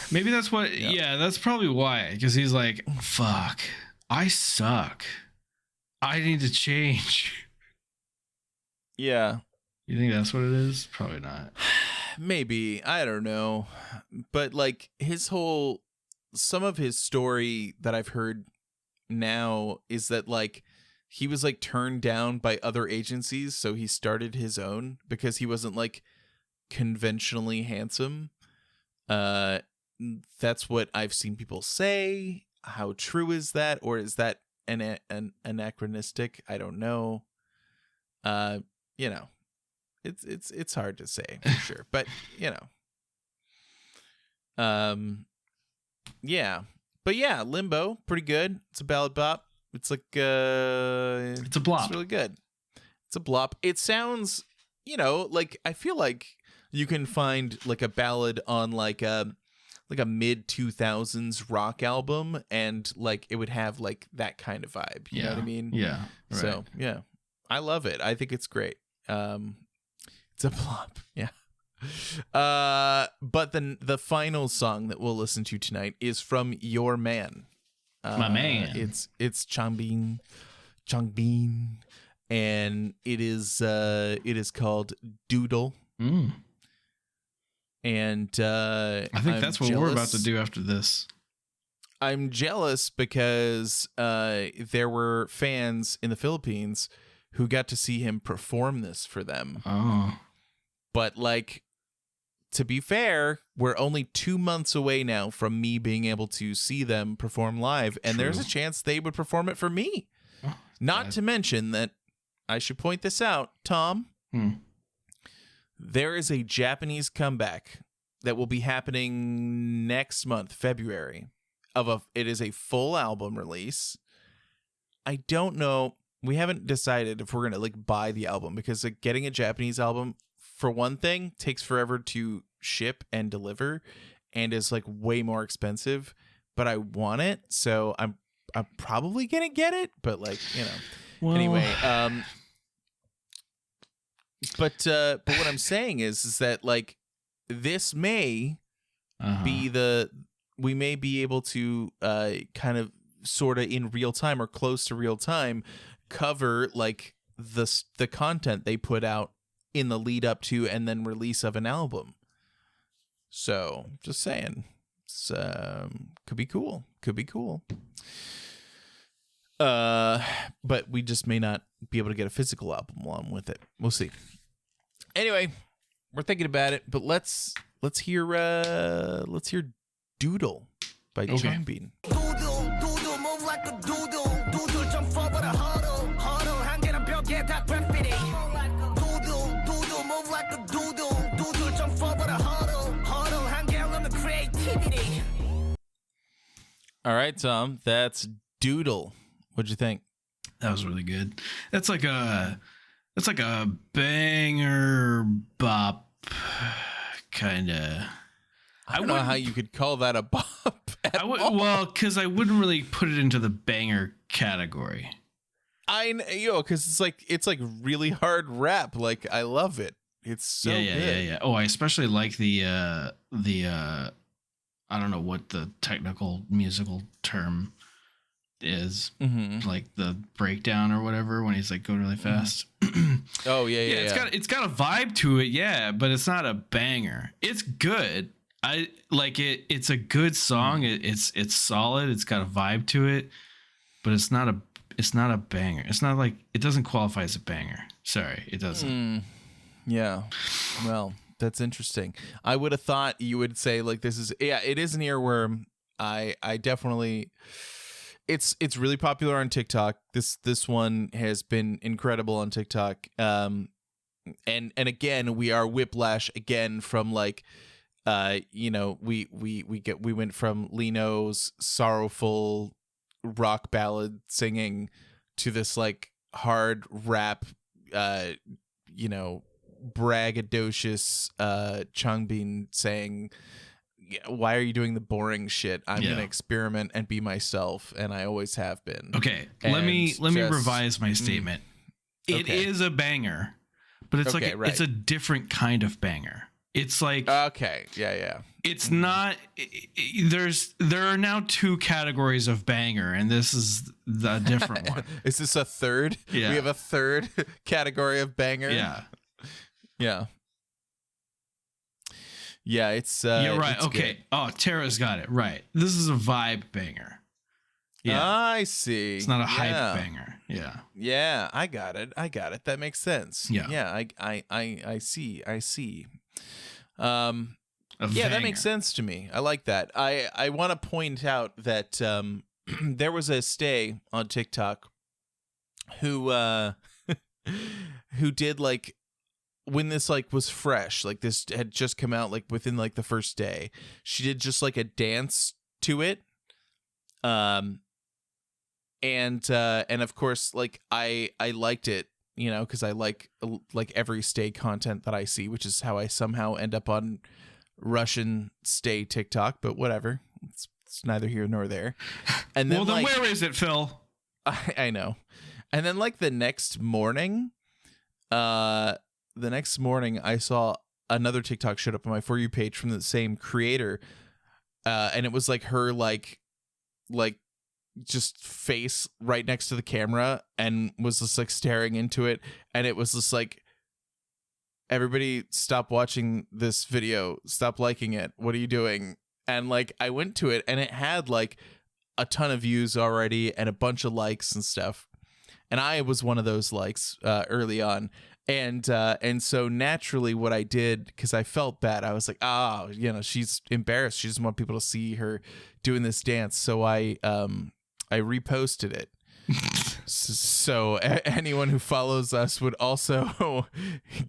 maybe that's what. Yeah, that's probably why. Because he's like, fuck, I suck. I need to change. Yeah. You think that's what it is? Probably not. Maybe, I don't know, but like some of his story that I've heard now is that like he was like turned down by other agencies, so he started his own because he wasn't like conventionally handsome. That's what I've seen people say. How true is that, or is that an anachronistic? I don't know. you know, it's hard to say for sure, but you know, yeah, but yeah, Limbo, pretty good. It's a ballad bop. It's like it's a blop. It's really good. It's a blop. It sounds, you know, like I feel like you can find like a ballad on like a mid 2000s rock album, and like it would have like that kind of vibe. You know what I mean? Yeah. Right. So yeah, I love it. I think it's great. It's a plop. Yeah. But then the final song that we'll listen to tonight is from your man. My man. It's Changbin, and it is called Doodle. And I think that's what we're about to do after this. I'm jealous because there were fans in the Philippines who got to see him perform this for them. Oh. But like, to be fair, we're only 2 months away now from me being able to see them perform live, and there's a chance they would perform it for me. Oh, Not to mention that I should point this out, Tom. There is a Japanese comeback that will be happening next month, February. It is a full album release. I don't know. We haven't decided if we're gonna like buy the album, because like getting a Japanese album, for one thing, takes forever to ship and deliver, and is like way more expensive. But I want it, so I'm probably gonna get it. But like, you know, well, anyway. But what I'm saying is that like this may be we may be able to kind of sort of in real time or close to real time cover like the content they put out in the lead up to and then release of an album. So just saying, it's could be cool. But we just may not be able to get a physical album along with it. We'll see. Anyway, we're thinking about it, but let's hear Doodle by Changbin. Doodle move like a doodle jump forward a huddle 한 개는 벽에 다 graffiti. Doodle move like a doodle jump forward a huddle 한 개는 the creativity. All right, Tom, that's Doodle. What'd you think? That was really good. That's like a banger bop kind of. I don't know how you could call that a bop. Well, because I wouldn't really put it into the banger category. Because it's like really hard rap. Like I love it. It's so good. Yeah. Oh, I especially like the I don't know what the technical musical term is, like the breakdown or whatever when he's like going really fast. Oh yeah. It's got a vibe to it, but it's not a banger. It's good. I like it. It's a good song. It's solid. It's got a vibe to it, but it's not a banger. It's not like, it doesn't qualify as a banger. Sorry, it doesn't. Yeah. Well, that's interesting. I would have thought you would say like this is it is an earworm. I definitely. It's really popular on TikTok. This one has been incredible on TikTok. And again, we are whiplash again from like, we went from Lino's sorrowful rock ballad singing to this like hard rap, braggadocious Changbin saying, why are you doing the boring shit? I'm gonna experiment and be myself, and I always have been. Okay, let me revise my statement. It is a banger, but it's it's a different kind of banger. It's like yeah. It's not. There are now two categories of banger, and this is the different one. Is this a third? Yeah, we have a third category of banger. Yeah. Yeah, it's you're right. It's okay. Good. Oh, Tara's got it right. This is a vibe banger. Yeah, I see. It's not a hype banger. Yeah. Yeah, I got it. That makes sense. Yeah. I see. Banger. That makes sense to me. I like that. I want to point out that there was a stay on TikTok who who did like when this like was fresh, like this had just come out like within like the first day. She did just like a dance to it. And of course, like I liked it, you know, because I like every stay content that I see, which is how I somehow end up on Russian stay TikTok, but whatever. It's neither here nor there. And then, well, then like, where is it, Phil? I know. And then like the next morning, I saw another TikTok showed up on my For You page from the same creator. And it was like her like just face right next to the camera and was just like staring into it. And it was just like, everybody stop watching this video. Stop liking it. What are you doing? And like, I went to it and it had like a ton of views already and a bunch of likes and stuff. And I was one of those likes early on. And so naturally what I did, because I felt bad, I was like, you know, she's embarrassed. She doesn't want people to see her doing this dance. So I reposted it. So anyone who follows us would also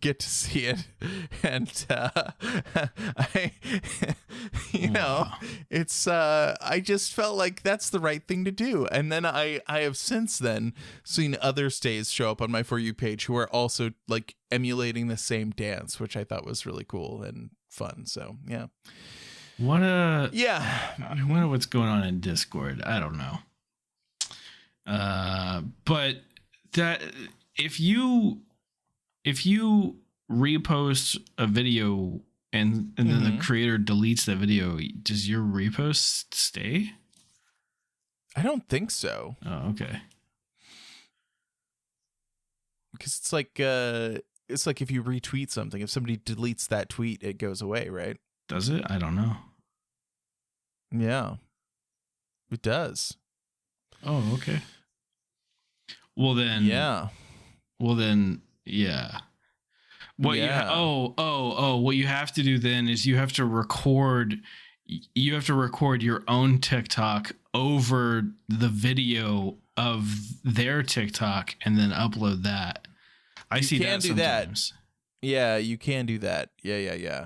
get to see it. And it's I just felt like that's the right thing to do. And then I have since then seen other stays show up on my For You page who are also like emulating the same dance, which I thought was really cool and fun. So yeah. I wonder what's going on in Discord. I don't know. But that if you repost a video and then the creator deletes that video, does your repost stay? I don't think so. Oh, okay. Because it's like if you retweet something, if somebody deletes that tweet, it goes away, right? Does it? I don't know. Yeah, it does. Oh, okay. Well then, yeah. What you have to do then is you have to record your own TikTok over the video of their TikTok and then upload that. I see that sometimes. Yeah, you can do that. Yeah.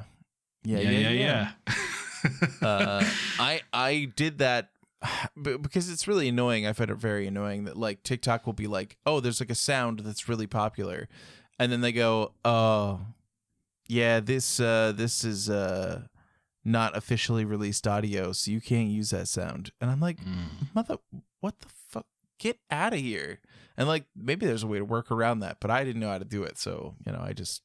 I did that because it's really annoying. I find it very annoying that like TikTok will be like, oh, there's like a sound that's really popular, and then they go, oh, yeah, this is not officially released audio, so you can't use that sound. And I'm like, what the fuck? Get out of here. And like, maybe there's a way to work around that, but I didn't know how to do it, so you know, I just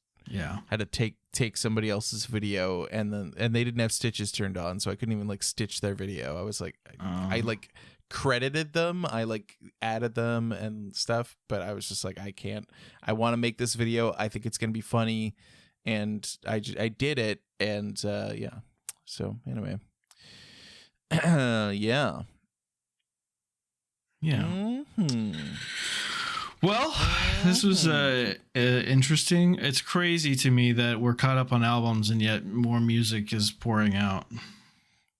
had to take somebody else's video, and they didn't have stitches turned on, so I couldn't even like stitch their video. I was like, I like credited them, I like added them and stuff, but I was just like, I can't. I want to make this video. I think it's gonna be funny, and I did it, and yeah. So anyway, yeah. Mm-hmm. Well, this was interesting. It's crazy to me that we're caught up on albums and yet more music is pouring out.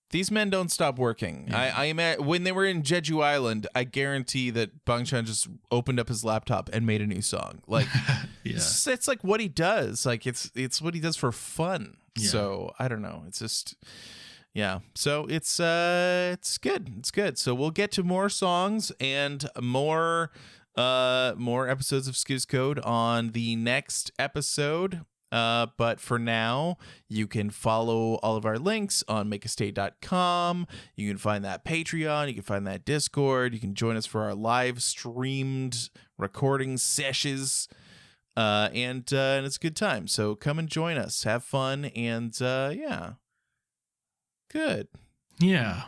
These men don't stop working. Yeah. I imagine when they were in Jeju Island, I guarantee that Bang Chan just opened up his laptop and made a new song. Like, it's like what he does. Like it's what he does for fun. Yeah. So I don't know. It's just. Yeah, so it's good. It's good. So we'll get to more songs and more episodes of SKZ Code on the next episode. But for now, you can follow all of our links on makeastay.com. You can find that Patreon. You can find that Discord. You can join us for our live streamed recording sessions. And it's a good time. So come and join us. Have fun. And yeah. Good. Yeah.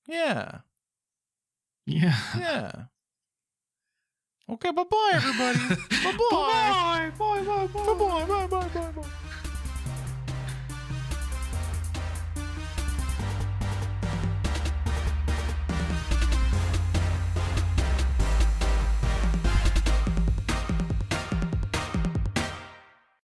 Yeah. Yeah. Yeah. Okay, bye-bye, everybody. Bye-bye. Bye. Bye. Bye. Bye. Bye-bye. Bye-bye. Bye-bye.